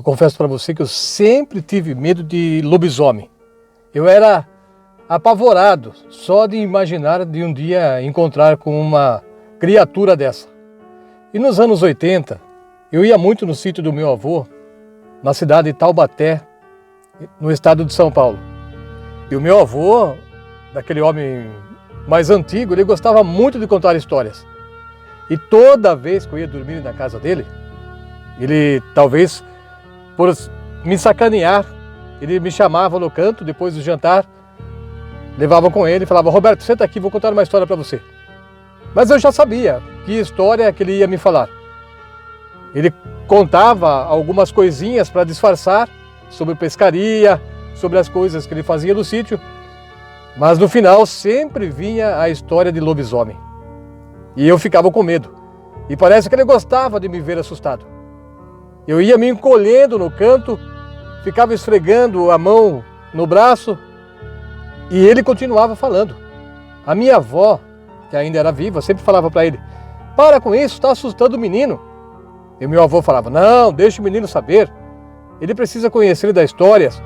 confesso para você que eu sempre tive medo de lobisomem. Eu era apavorado só de imaginar de um dia encontrar com uma criatura dessa. E nos anos 80, eu ia muito no sítio do meu avô, na cidade de Taubaté, no estado de São Paulo. E o meu avô, daquele homem mais antigo, ele gostava muito de contar histórias. E toda vez que eu ia dormir na casa dele, ele, talvez por me sacanear, ele me chamava no canto, depois do jantar, levava com ele e falava: Roberto, senta aqui, vou contar uma história para você. Mas eu já sabia que história que ele ia me falar. Ele contava algumas coisinhas para disfarçar sobre pescaria, sobre as coisas que ele fazia no sítio, mas no final sempre vinha a história de lobisomem. E eu ficava com medo. E parece que ele gostava de me ver assustado. Eu ia me encolhendo no canto, ficava esfregando a mão no braço e ele continuava falando. A minha avó, que ainda era viva, sempre falava para ele: para com isso, está assustando o menino. E meu avô falava: não, deixa o menino saber. Ele precisa conhecer das histórias,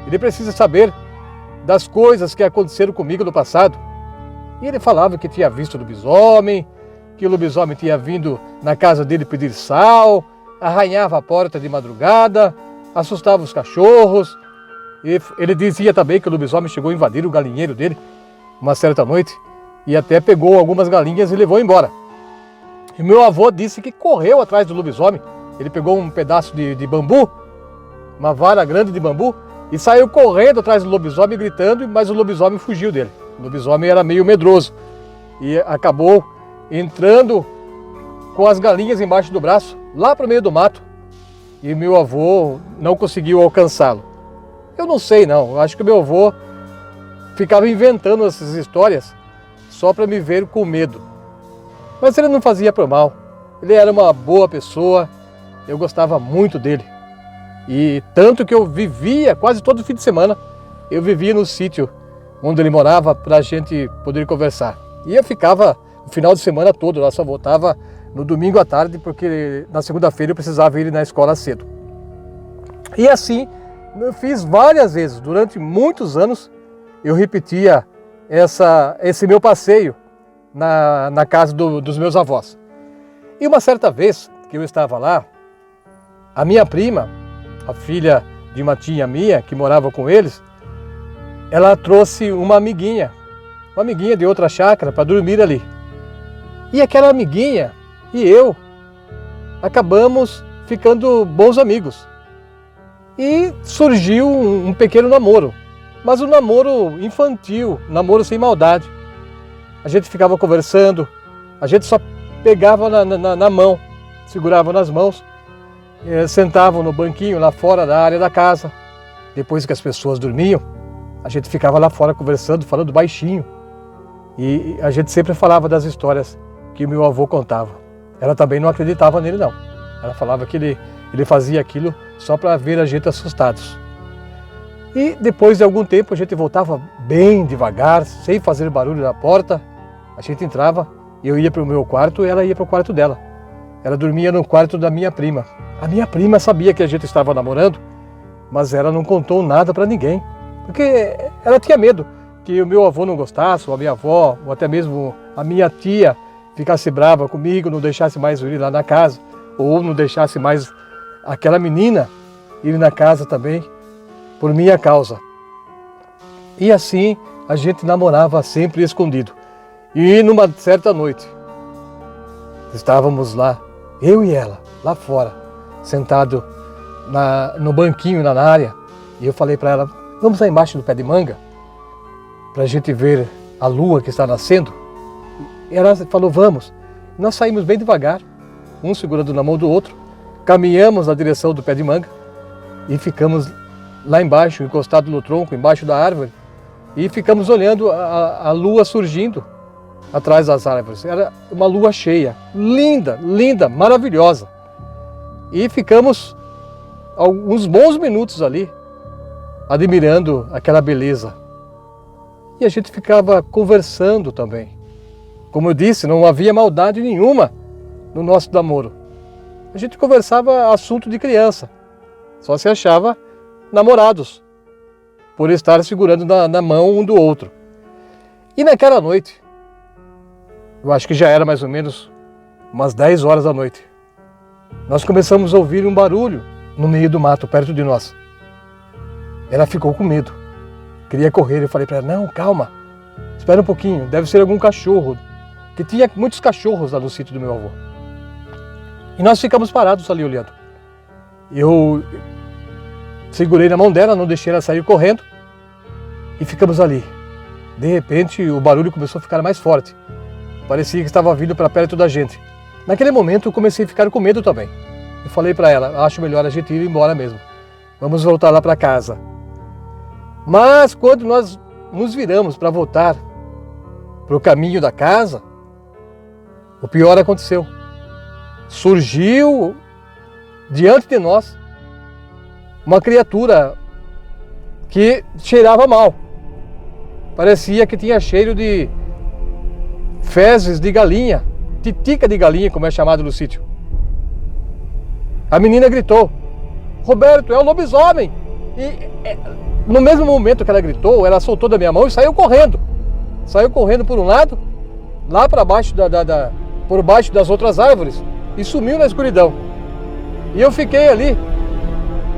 ele precisa saber das coisas que aconteceram comigo no passado. E ele falava que tinha visto o lobisomem, que o lobisomem tinha vindo na casa dele pedir sal, arranhava a porta de madrugada, assustava os cachorros. E ele dizia também que o lobisomem chegou a invadir o galinheiro dele uma certa noite e até pegou algumas galinhas e levou embora. E meu avô disse que correu atrás do lobisomem. Ele pegou um pedaço de bambu, uma vara grande de bambu, e saiu correndo atrás do lobisomem gritando, mas o lobisomem fugiu dele. O lobisomem era meio medroso e acabou entrando com as galinhas embaixo do braço, lá para o meio do mato, e meu avô não conseguiu alcançá-lo. Eu não sei não, eu acho que meu avô ficava inventando essas histórias só para me ver com medo. Mas ele não fazia por mal, ele era uma boa pessoa, eu gostava muito dele. E tanto que eu vivia, quase todo fim de semana, eu vivia no sítio onde ele morava para a gente poder conversar. E eu ficava o final de semana todo, eu só voltava no domingo à tarde, porque na segunda-feira eu precisava ir na escola cedo. E assim, eu fiz várias vezes, durante muitos anos, eu repetia esse meu passeio na casa dos meus avós. E uma certa vez que eu estava lá, a minha prima, a filha de uma tia minha que morava com eles, ela trouxe uma amiguinha de outra chácara para dormir ali. E aquela amiguinha e eu acabamos ficando bons amigos. E surgiu um pequeno namoro, mas um namoro infantil, um namoro sem maldade. A gente ficava conversando, a gente só pegava na mão, segurava nas mãos, sentavam no banquinho lá fora da área da casa. Depois que as pessoas dormiam, a gente ficava lá fora conversando, falando baixinho. E a gente sempre falava das histórias que meu avô contava. Ela também não acreditava nele não. Ela falava que ele fazia aquilo só para ver a gente assustados. E depois de algum tempo a gente voltava bem devagar, sem fazer barulho na porta. A gente entrava, eu ia para o meu quarto e ela ia para o quarto dela. Ela dormia no quarto da minha prima. A minha prima sabia que a gente estava namorando, mas ela não contou nada para ninguém, porque ela tinha medo que o meu avô não gostasse, ou a minha avó, ou até mesmo a minha tia ficasse brava comigo, não deixasse mais eu ir lá na casa, ou não deixasse mais aquela menina ir na casa também, por minha causa. E assim a gente namorava sempre escondido. E numa certa noite, estávamos lá, eu e ela, lá fora, sentado no banquinho, na área, e eu falei para ela: vamos lá embaixo do pé de manga, para a gente ver a lua que está nascendo. E ela falou: vamos. Nós saímos bem devagar, um segurando na mão do outro, caminhamos na direção do pé de manga e ficamos lá embaixo, encostado no tronco, embaixo da árvore, e ficamos olhando a lua surgindo atrás das árvores. Era uma lua cheia, linda, linda, maravilhosa. E ficamos alguns bons minutos ali, admirando aquela beleza. E a gente ficava conversando também. Como eu disse, não havia maldade nenhuma no nosso namoro. A gente conversava assunto de criança, Só se achava namorados, por estar segurando na mão um do outro. E naquela noite, eu acho que já era mais ou menos umas 10 horas da noite, nós começamos a ouvir um barulho no meio do mato, perto de nós. Ela ficou com medo, queria correr. Eu falei para ela, não, calma, espera um pouquinho, deve ser algum cachorro, que tinha muitos cachorros lá no sítio do meu avô. E nós ficamos parados ali olhando. Eu segurei na mão dela, não deixei ela sair correndo e ficamos ali. De repente o barulho começou a ficar mais forte. Parecia que estava vindo para perto da gente. Naquele momento eu comecei a ficar com medo também. Eu falei para ela, acho melhor a gente ir embora mesmo. Vamos voltar lá para casa. Mas quando nós nos viramos para voltar para o caminho da casa, o pior aconteceu. Surgiu diante de nós uma criatura que cheirava mal. Parecia que tinha cheiro de fezes de galinha, titica de galinha, como é chamado no sítio. A menina gritou, Roberto, é o lobisomem! E no mesmo momento que ela gritou, ela soltou da minha mão e saiu correndo. Saiu correndo por um lado, lá para baixo por baixo das outras árvores, e sumiu na escuridão. E eu fiquei ali,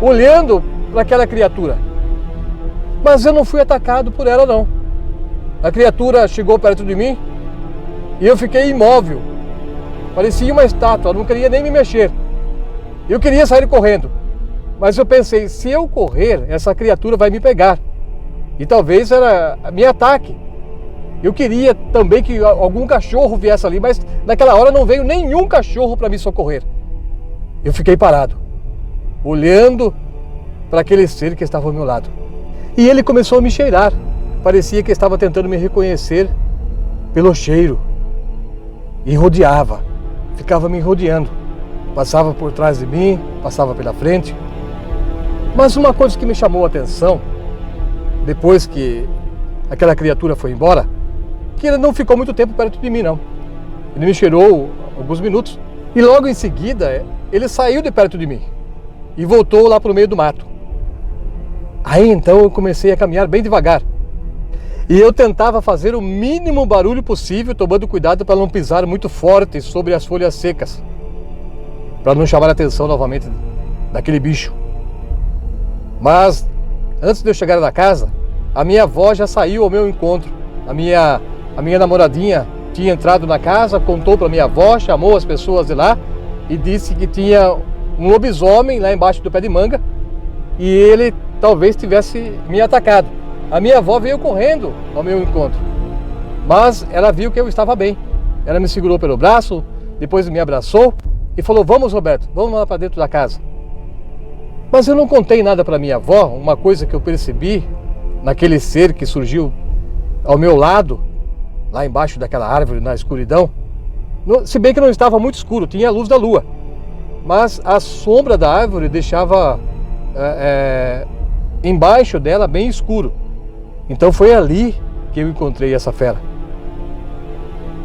olhando para aquela criatura. Mas eu não fui atacado por ela, não. A criatura chegou perto de mim e eu fiquei imóvel. Parecia uma estátua, não queria nem me mexer. Eu queria sair correndo, mas eu pensei, se eu correr, essa criatura vai me pegar. E talvez ela me ataque. Eu queria também que algum cachorro viesse ali, mas naquela hora não veio nenhum cachorro para me socorrer. Eu fiquei parado, olhando para aquele ser que estava ao meu lado. E ele começou a me cheirar. Parecia que estava tentando me reconhecer pelo cheiro. E rodeava, ficava me rodeando. Passava por trás de mim, passava pela frente. Mas uma coisa que me chamou a atenção, depois que aquela criatura foi embora, que ele não ficou muito tempo perto de mim, não. Ele me cheirou alguns minutos. E logo em seguida, ele saiu de perto de mim e voltou lá para o meio do mato. Aí então eu comecei a caminhar bem devagar. E eu tentava fazer o mínimo barulho possível, tomando cuidado para não pisar muito forte sobre as folhas secas, para não chamar a atenção novamente daquele bicho. Mas antes de eu chegar na casa, a minha avó já saiu ao meu encontro. A minha namoradinha tinha entrado na casa, contou para minha avó, chamou as pessoas de lá e disse que tinha um lobisomem lá embaixo do pé de manga e ele talvez tivesse me atacado. A minha avó veio correndo ao meu encontro, mas ela viu que eu estava bem. Ela me segurou pelo braço, depois me abraçou e falou, vamos Roberto, vamos lá para dentro da casa. Mas eu não contei nada para minha avó, uma coisa que eu percebi naquele ser que surgiu ao meu lado, lá embaixo daquela árvore, na escuridão. Se bem que não estava muito escuro, tinha a luz da lua, mas a sombra da árvore deixava embaixo dela bem escuro. Então foi ali que eu encontrei essa fera.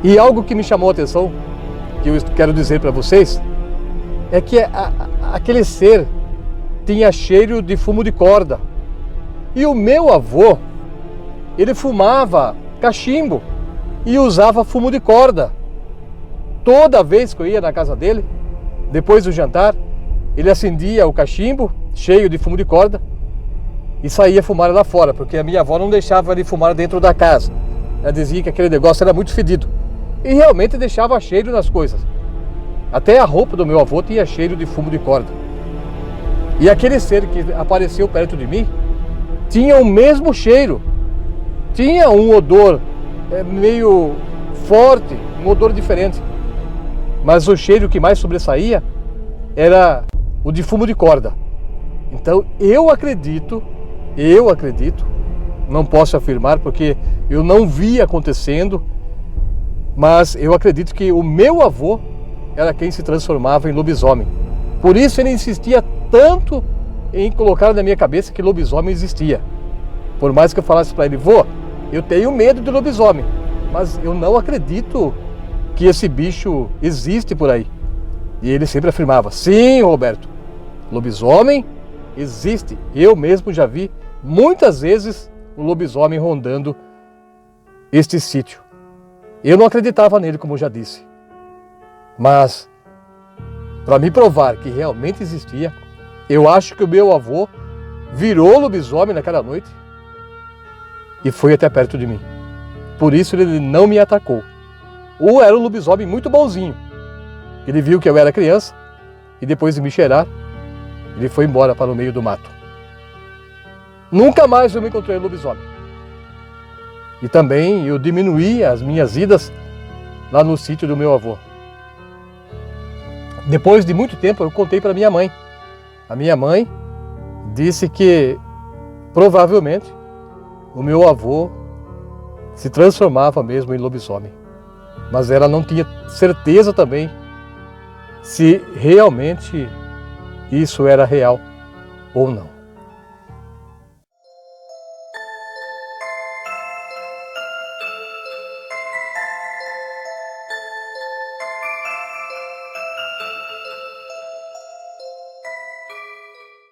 E algo que me chamou a atenção, que eu quero dizer para vocês, é que aquele ser tinha cheiro de fumo de corda. E o meu avô, ele fumava cachimbo e usava fumo de corda. Toda vez que eu ia na casa dele, depois do jantar, ele acendia o cachimbo cheio de fumo de corda e saía fumar lá fora, porque a minha avó não deixava ele fumar dentro da casa. Ela dizia que aquele negócio era muito fedido. E realmente deixava cheiro nas coisas. Até a roupa do meu avô tinha cheiro de fumo de corda. E aquele ser que apareceu perto de mim tinha o mesmo cheiro. Tinha um odor meio forte, um odor diferente. Mas o cheiro que mais sobressaía era o de fumo de corda. Então eu acredito, não posso afirmar porque eu não vi acontecendo, mas eu acredito que o meu avô era quem se transformava em lobisomem. Por isso ele insistia tanto em colocar na minha cabeça que lobisomem existia. Por mais que eu falasse para ele, vô, eu tenho medo de lobisomem, mas eu não acredito que esse bicho existe por aí. E ele sempre afirmava, sim, Roberto, lobisomem existe. Eu mesmo já vi muitas vezes o lobisomem rondando este sítio. Eu não acreditava nele, como eu já disse. Mas, para me provar que realmente existia, eu acho que o meu avô virou lobisomem naquela noite e foi até perto de mim. Por isso ele não me atacou. Ou era um lobisomem muito bonzinho. Ele viu que eu era criança e depois de me cheirar, ele foi embora para o meio do mato. Nunca mais eu me encontrei lobisomem. E também eu diminuí as minhas idas lá no sítio do meu avô. Depois de muito tempo eu contei para minha mãe. A minha mãe disse que provavelmente o meu avô se transformava mesmo em lobisomem. Mas ela não tinha certeza também se realmente isso era real ou não.